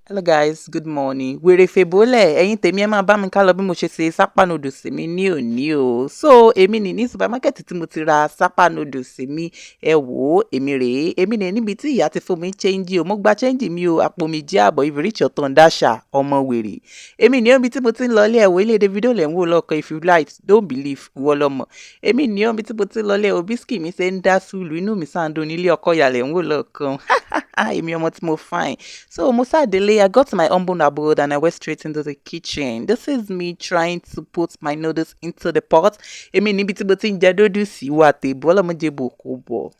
Hello guys, good morning. Wèrè fèbólẹ̀ ẹ̀yin tèmi ẹ máa bá mi ká lọ bí mo ṣe ṣe sápá noodles mi ní òní o. So èmi ní supermarket tí mo ti ra sápá noodles mi. Ẹ wò ó, èmi rèé. Èmi ní níbi tí ìyá ti fún mi change o. Mo gba change mi o, àpò mi jẹ́ àbọ̀ if you reach your turn dáṣà ọmọ wèrè. Èmi ní ibi tí mo ti ń lọ ilé ẹ̀wọ̀ ilé Davido lẹ̀ ń wò lọ́kàn if you like don't believe ìwọ lọ́mọ. Èmi ní ibi tí mo ti ń lọ ilé ẹ̀wọ̀ biscuit mi ṣe ń dá sùúlù inú mi sáà ń dún nílé ọkọ ìyàlẹ̀ ń wò lọ́kàn. Èmi ọmọ tí mo fine. So mo ṣàdélé, I got my humble abode and I went straight into the kitchen. This is me trying to put my noodles into the pot. Èmi níbi tí mo ti ń jẹ noodles wà tèbú ọlọ́mọdé bò kò bọ̀.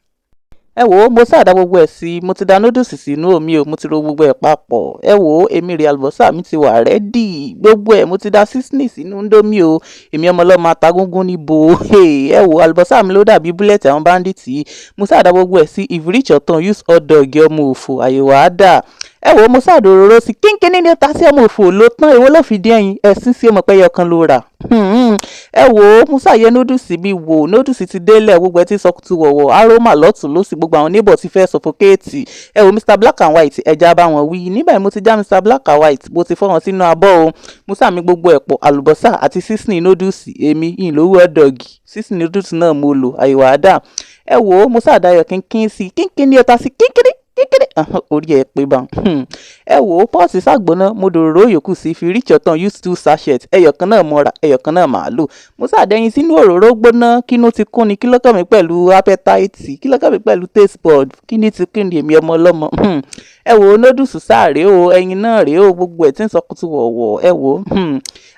Ẹ wò ó, mo ṣáà dá gbogbo ẹ̀ sí, mo ti da noodles sínú omi o, mo ti ro gbogbo ẹ̀ papọ̀. Ẹ wò ó, èmi rè àlùbọ́sà mi ti wà ready. Gbogbo ẹ̀ mo ti da seasoning sínú indomie o. Èmi ọmọ ọlọ́mọ atagúngún níbo. Ẹ wò ó, àlùbọ́sà mi ló dàbí búlẹ̀tì àwọn bandits yìí. Mo ṣáà dá gbogbo ẹ̀ sí, if you reach your turn, use hot dog ọmọ òfò, àyèwò á dà. Ẹ wò ó, mo ṣáà dòróró sí, kínkínní ni ó ta sí ọmọ òfò ló tán, èwo ló fi dín ẹyin, ẹ̀sìn sí ọmọ pẹ́yọ kan ló rà. Ẹ wò ó, mo ṣàyẹ noodles mi wò, noodles ti délẹ̀ gbogbo ẹ ti sọkùtù wọ̀wọ̀, aroma lọ́tún lósì gbogbo àwọn neighbor ti fẹ́ suffocate. Ẹ wò Mr Black and White ẹja bá wọn wí, níbẹ̀ mo ti já Mr Black and White mo ti fọ́ wọn sínú abọ́ o. Mo ṣàmì gbogbo ẹ̀pọ̀ àlùbọ́sà àti seasoning noodles èmi ìlówó hot dog seasoning noodles náà mo lò àyèwò àdá. Ẹ wò ó, mo ṣàdáyọ̀ kínkín sí, kínkín ní ọta sí kínkínní orí ẹ pé bá ẹ wò ó pọ́ọ̀sì ṣàgbọ́ná mo dòróró yòókù sí fi reach your turn use 2 sachet ẹyọ̀kan náà mo rà ẹyọ̀kan náà màá lò. Mo ṣàdẹ́yìn sínú òróró gbóná kínú ti kún ni kí ló kàn mí pẹ̀lú appetite kí ló kàn mí pẹ̀lú taste bud kí ni ti kí ni èmi ọmọ ọlọ́mọ. Ẹ wò ó noodles sáà rèé o, ẹyin náà rèé o, gbogbo ẹ̀ tí ń sọkùtù wọ̀wọ̀. Ẹ wò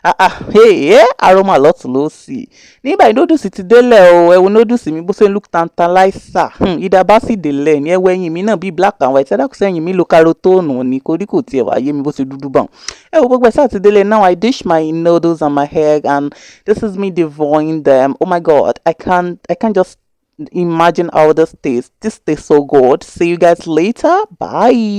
ó aroma lọ́tún ló sì nígbà noodles ti délẹ̀ o. Ẹ wò noodles mi bó ṣe ń look tantalizer ìdàbá sì délẹ̀ ní ẹwọ ẹyin mi náà bíi black and white ẹ̀dá kò sẹ́yìn mi lo karotóònù ní koríko tiẹ̀ wá yé mi bó ṣe dúdú bá wọn. Ẹ wò gbogbo ẹ̀ sáà ti délẹ̀. Now I dish my noodles and my egg and this is me devouring them. Oh my god, I can't just imagine how this tastes. This tastes so good. See you guys later. Bye.